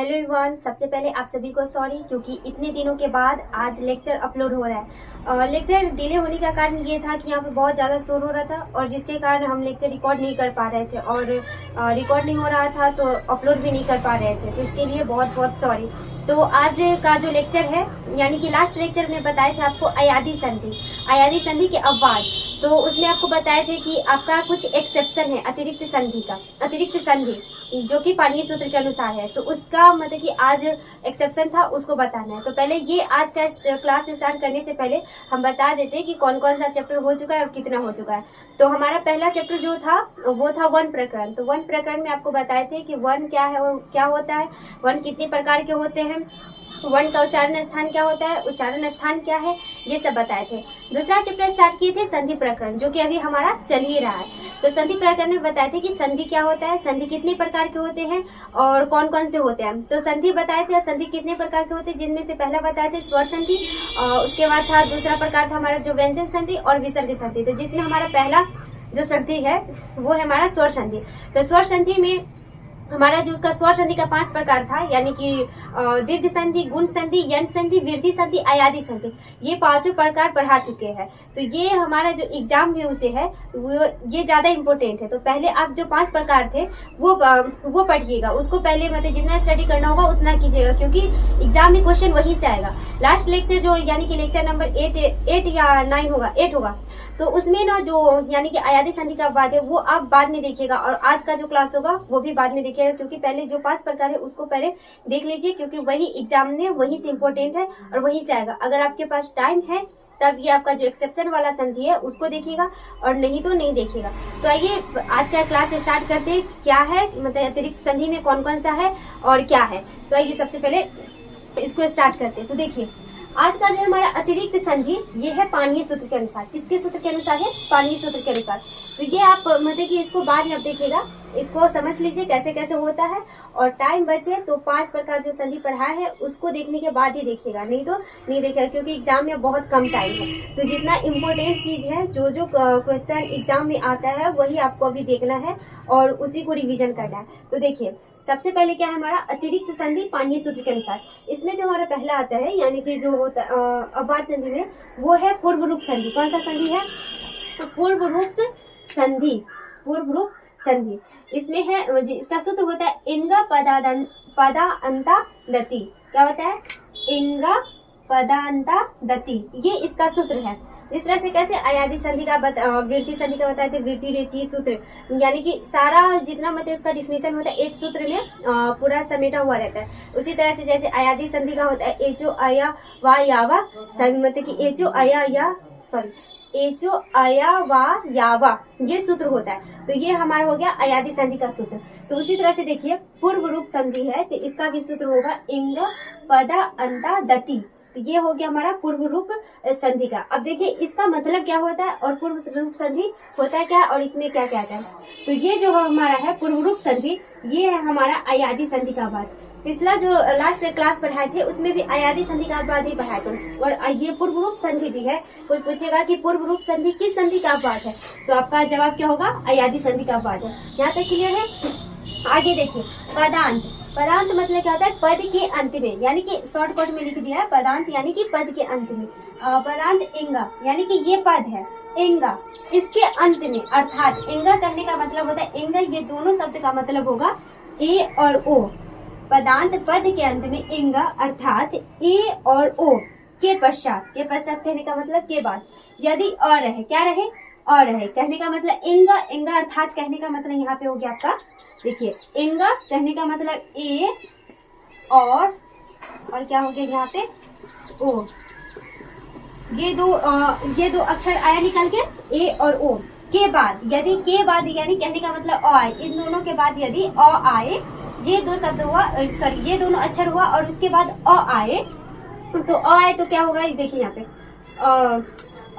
Hello everyone, सबसे पहले आप सभी को सॉरी क्योंकि इतने दिनों के बाद आज लेक्चर अपलोड हो रहा है। लेक्चर डिले होने का कारण ये था कि यहाँ पे बहुत ज़्यादा शोर हो रहा था और जिसके कारण हम लेक्चर रिकॉर्ड नहीं कर पा रहे थे और रिकॉर्ड नहीं हो रहा था तो अपलोड भी नहीं कर पा रहे थे, तो इसके लिए बहुत बहुत सॉरी। तो आज का जो लेक्चर है यानी कि लास्ट लेक्चर में बताए थे आपको अयादी संधि के अपवाद। तो उसमें आपको बताए थे कि आपका कुछ एक्सेप्शन है अतिरिक्त संधि जो कि पाणिनीय सूत्र के अनुसार है, तो उसका मतलब कि आज एक्सेप्शन था उसको बताना है। तो पहले ये आज का क्लास स्टार्ट करने से पहले हम बता देते हैं कि कौन कौन सा चैप्टर हो चुका है और कितना हो चुका है। तो हमारा पहला चैप्टर जो था वो था वन प्रकरण। तो वन प्रकरण में आपको बताए थे कि वन क्या है और क्या होता है, वन कितने प्रकार के होते हैं, वन का उच्चारण स्थान क्या होता है, उच्चारण स्थान क्या है, ये सब बताए थे। दूसरा चैप्टर स्टार्ट किए थे संधि प्रकरण, जो कि अभी हमारा चल ही रहा है। तो संधि प्रकरण में बताए थे कि संधि क्या होता है, संधि कितने प्रकार के होते हैं और कौन कौन से होते हैं। तो संधि बताए थे, संधि कितने प्रकार के होते हैं, जिनमें से पहला बताए थे स्वर संधि, उसके बाद था दूसरा प्रकार था हमारा जो व्यंजन संधि और विसर्ग संधि। तो जिसमें हमारा पहला जो संधि है वो है हमारा स्वर संधि। तो स्वर संधि में हमारा जो उसका स्वर संधि का 5 प्रकार था, यानी कि दीर्घ संधि, गुण संधि, यंड संधि, वृद्धि संधि, अयादि संधि, ये पांचों प्रकार पढ़ा चुके हैं। तो ये हमारा जो एग्जाम व्यू से है वो ये ज्यादा इम्पोर्टेंट है। तो पहले आप जो 5 प्रकार थे वो पढ़िएगा, उसको पहले मतलब जितना स्टडी करना होगा उतना कीजिएगा, क्योंकि एग्जाम में क्वेश्चन वही से आएगा। लास्ट लेक्चर जो यानी कि लेक्चर नंबर 8 या 9 होगा, 8 होगा, तो उसमें ना जो यानी कि अयादि संधि का बाद है वो आप बाद में देखिएगा और आज का जो क्लास होगा वो भी बाद में देखिएगा, क्योंकि पहले जो 5 प्रकार है उसको पहले देख लीजिए, क्योंकि वही एग्जाम में वही से इम्पोर्टेंट है और वही से आएगा। अगर आपके पास टाइम है तब ये आपका जो एक्सेप्शन वाला संधि है उसको देखिएगा और नहीं तो नहीं देखिएगा। तो आइए आज का क्लास स्टार्ट करते हैं। क्या है मतलब अतिरिक्त संधि में कौन कौन सा है और क्या है, तो आइए सबसे पहले इसको स्टार्ट करते हैं। तो देखिए आज का जो हमारा अतिरिक्त संधि ये है पाणिनीय सूत्र के अनुसार। किसके सूत्र के अनुसार है? पाणिनीय सूत्र के अनुसार। तो ये आप मतलब कि इसको बाद में आप देखिएगा, इसको समझ लीजिए कैसे कैसे होता है, और टाइम बचे तो 5 प्रकार जो संधि पढ़ाया है उसको देखने के बाद ही देखिएगा, नहीं तो नहीं देखिएगा, क्योंकि एग्जाम में बहुत कम टाइम है। तो जितना इम्पोर्टेंट चीज है, जो जो क्वेश्चन एग्जाम में आता है वही आपको अभी देखना है और उसी को रिवीजन करना है। तो देखिए सबसे पहले क्या है हमारा अतिरिक्त संधि पाणिनीय सूत्र के अनुसार। इसमें जो हमारा पहला आता है यानी कि जो होता अपवाद संधि में वो है पूर्व रूप संधि। कौन सा संधि है? तो पूर्व रूप संधि। इसमें है इसका सूत्र होता है इंगा पदांता दति। क्या होता है? इंगा पदांता दति, ये इसका सूत्र है। इस तरह से कैसे अयादि संधि का वृद्धि संधि का बताए थे, वृद्धि रेची सूत्र, यानी कि सारा जितना मतलब उसका डिफिनेशन होता है एक सूत्र में पूरा समेटा हुआ रहता है। उसी तरह से जैसे अयादि संधि का होता है एचो अया वा यावा, मतलब कि एचो अया वा यावा, ये सूत्र होता है। तो ये हमारा हो गया अयादि संधि का सूत्र। तो उसी तरह से देखिए पूर्व रूप संधि है तो इसका भी सूत्र होगा इंग पदा अंता दति। तो ये हो गया हमारा पूर्व रूप संधि का। अब देखिए इसका मतलब क्या होता है और पूर्व रूप संधि होता है क्या और इसमें क्या क्या आता है। तो ये जो हमारा है पूर्व रूप संधि, ये है हमारा अयादि संधि का बाद। पिछला जो लास्ट क्लास पढ़ाए थे उसमें भी अयादि संधि का बाद ही पढ़ाए थे, और ये पूर्व रूप संधि भी है। कोई पूछेगा कि पूर्व रूप संधि किस संधि का बाद है, तो आपका जवाब क्या होगा? अयादि संधि का बाद है। यहाँ तक क्लियर है? आगे देखिए पदांत मतलब क्या होता है? पद के अंत में, यानी कि शॉर्टकट में लिख दिया है पदांत यानी कि पद के अंत में। पदांत इंगा यानी कि ये पद है इंगा, इसके अंत में, अर्थात इंगा कहने का मतलब होता है इंगा, ये दोनों शब्द का मतलब होगा ए और ओ। पदांत पद के अंत में इंगा अर्थात ए और ओ के पश्चात कहने का मतलब के बाद यदि अ रहे, क्या रहे? अ रहे कहने का मतलब इंगा अर्थात कहने का मतलब यहाँ पे हो गया आपका, देखिए इंगा कहने का मतलब ए और क्या हो गया यहाँ पे? ओ। ये दो अक्षर आया निकल के ए और ओ के बाद, यदि के बाद यानी कहने का मतलब अ आए, इन दोनों के बाद यदि अ आए, ये दो शब्द हुआ, सॉरी ये दोनों अक्षर हुआ और उसके बाद अ आए, तो अ आए तो क्या होगा? देखिए यहाँ पे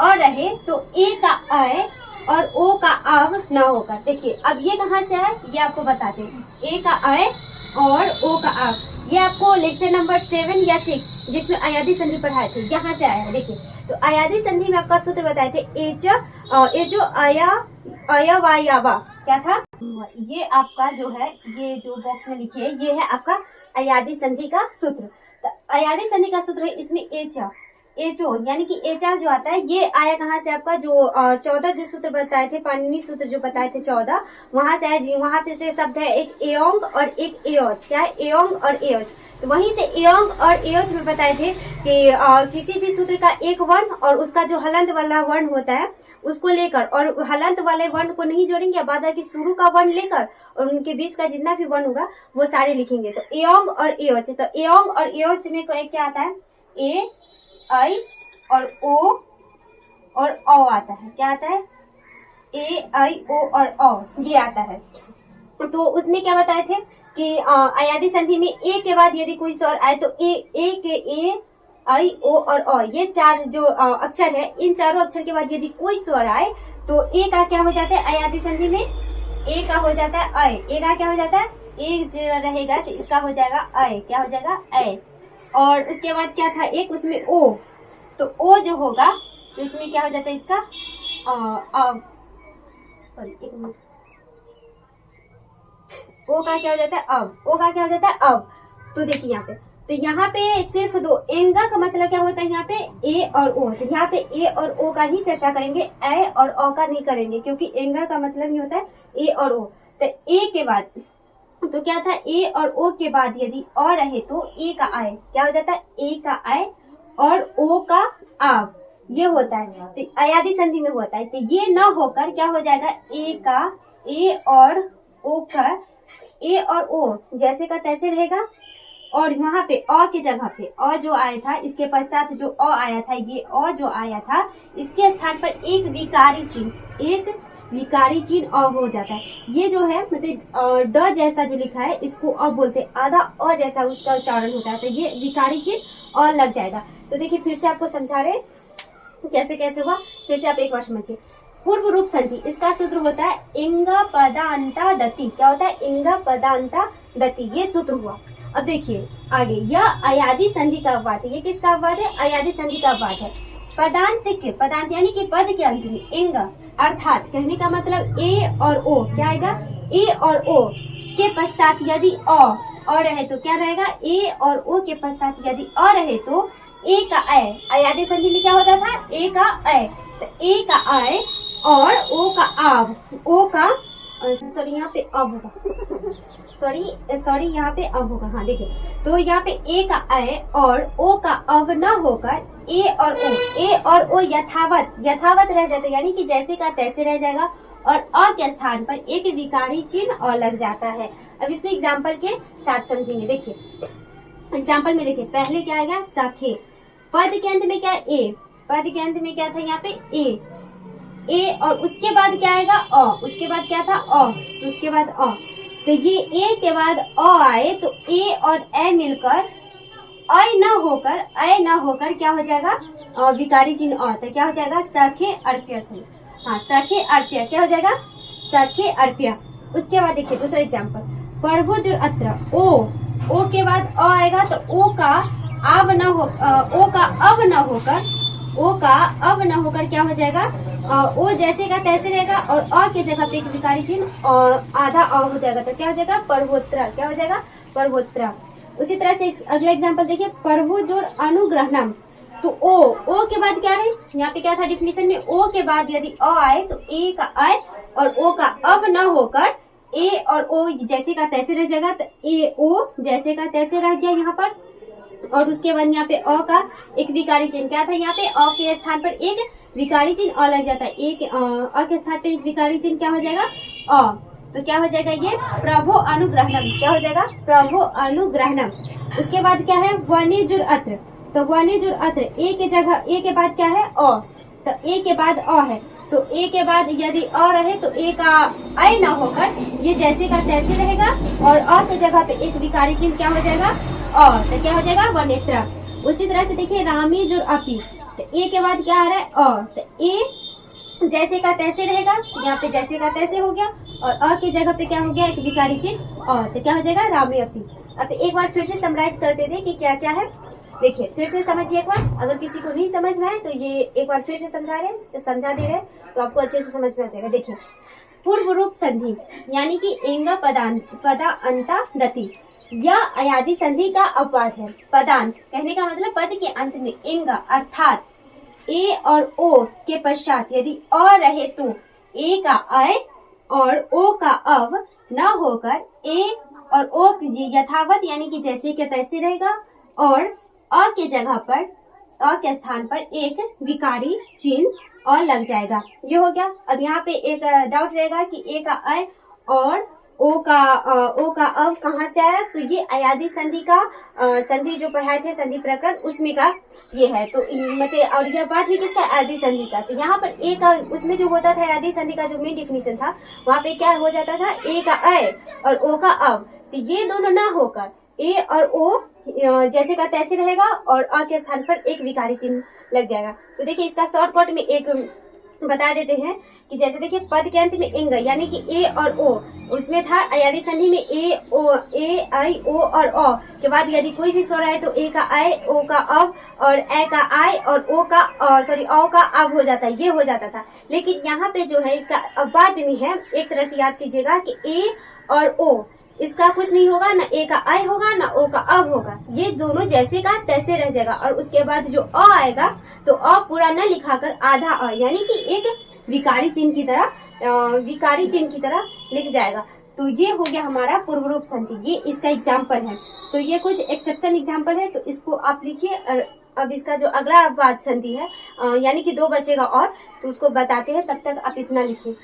अ रहे तो ए का अय और ओ का आव न होकर। देखिए अब ये कहाँ से आए ये आपको बताते हैं। ए का अय और ओ का आव, ये आपको लेक्चर नंबर 7 या 6 जिसमें अयादि संधि पढ़ाए थे यहाँ से आया है। देखिए तो अयादि संधि में आपका सूत्र बताए थे एचो अया वा यावा। क्या था? ये आपका जो है, ये जो बॉक्स में लिखे है ये है आपका अयादी संधि का सूत्र। तो अयादी संधि का सूत्र है इसमें एचो यानी कि एचा जो आता है ये आया कहाँ से, आपका जो 14 जो सूत्र बताए थे, पाणिनि सूत्र जो बताए थे 14, वहां से आया जी। वहां पे से शब्द है एक एओंग और एक एओज। क्या है? एओंग और एओज। तो वहीं से एओंग और एओज में बताए थे कि किसी भी सूत्र का एक वर्ण और उसका जो हलंत वाला वर्ण होता है उसको लेकर, और हलंत वाले वर्ण को नहीं जोड़ेंगे, या बाद की शुरू का वर्ण लेकर और उनके बीच का जितना भी वर्ण होगा वो सारे लिखेंगे। तो एओंग और एओज। तो एओंग और एओज में क्या आता है? ए आई और ओ और औ आता है। क्या आता है? ए आई ओ और औ ये आता है। तो उसमें क्या बताए थे कि अयादी संधि में ए के बाद यदि कोई स्वर आए तो ए के ए आई ओ और औ ये चार जो अक्षर है, इन चारों अक्षर के बाद यदि कोई स्वर आए तो ए का क्या हो जाता है अयादी संधि में? ए का हो जाता है अय। ए का क्या हो जाता है? ए जो रहेगा तो इसका हो जाएगा अय। क्या हो जाएगा? अय। और उसके बाद क्या था एक उसमें ओ, तो ओ जो होगा तो इसमें क्या हो जाता है इसका सॉरी एक मिनट, ओ का क्या हो जाता है? अब। ओ का क्या हो जाता है? अब। तो देखिए यहाँ पे, तो यहाँ पे सिर्फ दो, एंगा का मतलब क्या होता है यहाँ पे? ए और ओ। तो यहाँ पे ए और ओ का ही चर्चा करेंगे, ए और ओ का नहीं करेंगे, क्योंकि एंगा का मतलब ही होता है ए और ओ। तो ए के बाद तो क्या था? ए और ओ के बाद यदि अ रहे तो ए का आय। क्या हो जाता है? ए का आय और ओ का आव, ये होता है। तो अयादी संधि में होता है। तो ये न होकर क्या हो जाएगा? ए का ए और ओ का, ए और ओ जैसे का तैसे रहेगा, और वहां पे अ के जगह पे अ जो आया था, इसके पश्चात जो अ आया था, ये अ जो आया था, इसके स्थान पर एक विकारी चिन्ह अ हो जाता है। ये जो है मतलब ड जैसा जो लिखा है इसको अ बोलते हैं, आधा अ जैसा उसका उच्चारण होता है, तो ये विकारी चिन्ह अ लग जाएगा। तो देखिए फिर से आपको समझा रहे कैसे कैसे हुआ, फिर से आप एक बार समझिए। पूर्व रूप संधि, इसका सूत्र होता है इंग पदांता दति। क्या होता है? इंग पदांता दति, ये सूत्र हुआ। अब देखिए आगे, यह अयादी संधि का अपवाद है। ये किसका अपवाद है? अयादी संधि का अपवाद है। पदांत यानी कि पद के अंत में इंग, अर्थात कहने का मतलब ए और ओ, क्या आएगा? ए और ओ के पश्चात यदि अ रहे तो क्या रहेगा? ए और ओ के पश्चात यदि अ रहे तो ए का अय। अयादी संधि में क्या होता था? ए का अय। तो ए का अय और ओ का आव, ओ का सॉरी यहाँ पे अब होगा, सॉरी यहाँ पे अब होगा। हाँ देखिए, तो यहाँ पे ए का अय और ओ का अव न होकर ए और ओ यथावत रह जाता है, यानी कि जैसे का तैसे रह जाएगा, और अ के स्थान पर एक विकारी चिन्ह अ लग जाता है। अब इसको एग्जाम्पल के साथ समझेंगे। देखिए एग्जाम्पल में देखिए, पहले क्या आएगा? सखे। पद के अंत में क्या है? ए। पद के अंत में क्या था यहाँ पे? ए और उसके बाद क्या आएगा? अ। उसके बाद क्या था? अ। तो उसके बाद अ। तो ये ए के बाद अ आए तो ए और ए मिलकर अय न होकर क्या हो जाएगा? विकारी चिन्ह अ। तो क्या हो जाएगा? सखे अर्प्य से। हाँ, सखे अर्प्य क्या हो जाएगा? सखे अर्प्य। उसके बाद देखिए दूसरा एग्जाम्पल, पर्वोजुर अत्र। ओ के बाद अ आएगा तो ओ का अब न होकर क्या हो जाएगा? ओ जैसे का तैसे रहेगा, और अ के जगह पे एक विकारी चिन्ह आधा अ हो जाएगा, तो क्या हो जाएगा? पर्वोत्रा। क्या हो जाएगा? पर्वोत्रा। उसी तरह से अगला एग्जाम्पल देखिए, पर्वोजोर अनुग्रहणम। तो ओ के बाद क्या रहे? यहाँ पे क्या था डिफिनेशन में? ओ के बाद यदि अ आए तो ए का आय और ओ का अब न होकर ए और ओ जैसे का तैसे रह जाएगा, तो ए ओ जैसे का तैसे रह गया यहाँ पर, और उसके बाद यहाँ पे अ का एक विकारी चिन्ह। क्या था यहाँ पे? अ के स्थान पर एक विकारी चिन्ह अ लग जाता है। अ के स्थान पर एक विकारी चिन्ह क्या हो जाएगा? अ। तो क्या हो जाएगा? ये प्रभो अनुग्रहणम। क्या हो जाएगा? प्रभो अनुग्रहणम। उसके बाद क्या है? वनिजुर अत्र। तो वनिजुर अत्र ए के जगह ए के बाद क्या है? अ। तो ए के बाद अ है, तो ए के बाद यदि अ रहे तो ए का अय न होकर ये जैसे का तैसे रहेगा, और अ के जगह पे एक विकारी चिन्ह क्या हो जाएगा? अ। तो क्या हो जाएगा? वनेत्रा। उसी तरह से देखिए, रामी जो अपी, तो ए के बाद क्या आ रहा है? अ। तो ए जैसे का तैसे रहेगा, यहाँ पे जैसे का तैसे हो गया, और अ की जगह पे क्या हो गया? एक विकारी चिन्ह अ। तो क्या हो जाएगा? रामी अपी। अब एक बार फिर से समराइज करते थे कि क्या क्या है। देखिए फिर से समझिए एक बार, अगर किसी को नहीं समझ में आए तो ये एक बार फिर से समझा दे रहे तो आपको अच्छे से समझ में आ जाएगा। देखिए पूर्व रूप संधि यानी कि इंग पदांता दति, यह अयादी संधि का अपवाद है। पदांत कहने का मतलब पद के अंत में इंग अर्थात ए और ओ के पश्चात यदि अ रहे तो ए का अय और ओ का अव न होकर ए और ओ यथावत यानी कि जैसे के तैसे रहेगा और अ के जगह पर अ के स्थान पर एक विकारी चिन्ह और लग जाएगा। ये हो गया। अब यहाँ पे एक डाउट रहेगा कि ए का अय और ओ का अव कहाँ से आया, तो ये अयादी संधि का संधि जो पढ़ाए थे संधि प्रकरण उसमें का ये है। तो मतलब और यह पाठ भी किसका, अयादी संधि का। तो यहाँ पर ए का उसमें जो होता था अयादी संधि का जो मेन डिफिनेशन था वहाँ पे क्या हो जाता था, ए का अय और ओ का अव, तो ये दोनों ना होकर ए और ओ जैसे का तैसे रहेगा और अ के स्थान पर एक विकारी चिन्ह लग जाएगा। तो देखिए इसका शॉर्टकट में एक बता देते हैं कि जैसे देखिए पद के अंत में इंग यानी कि ए और ओ, उसमें था अयादी संधि में ए आई ओ और अ के बाद यदि कोई भी स्वर आए तो ए का आय, ओ का अव और ए का आय और ओ का अ का अव हो जाता है, ये हो जाता था। लेकिन यहाँ पे जो है इसका अपवाद में है, एक तरह से याद कीजिएगा कि ए और ओ इसका कुछ नहीं होगा, ना ए का आय होगा ना ओ का अव होगा, ये दोनों जैसे का तैसे रह जाएगा। और उसके बाद जो अ आएगा तो अ पूरा न लिखाकर आधा अ यानी कि एक विकारी चिन्ह की तरह लिख जाएगा। तो ये हो गया हमारा पूर्व रूप संधि, ये इसका एग्जाम्पल है। तो ये कुछ एक्सेप्शन एग्जाम्पल है, तो इसको आप लिखिए। और अब इसका जो अगला अपवाद संधि है यानी कि 2 बचेगा और, तो उसको बताते हैं, तब तक आप इतना लिखिए।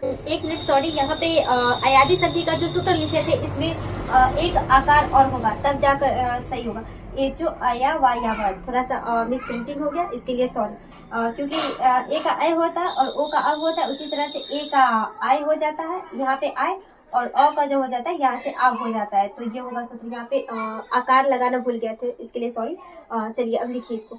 1 मिनट सॉरी, यहाँ पे अयादी संधि का जो सूत्र लिखे थे इसमें एक आकार और होगा तब जाकर सही होगा। ये जो अया वाया वर्ग थोड़ा सा मिस प्रिंटिंग हो गया, इसके लिए सॉरी। क्योंकि ए का आय होता है और ओ का अव होता है, उसी तरह से ए का आय हो जाता है यहाँ पे आय और अ का जो हो जाता है यहाँ से अव हो जाता है। तो ये होगा सूत्र। यहाँ पे आकार लगाना भूल गए थे, इसके लिए सॉरी। चलिए अब लिखिए इसको।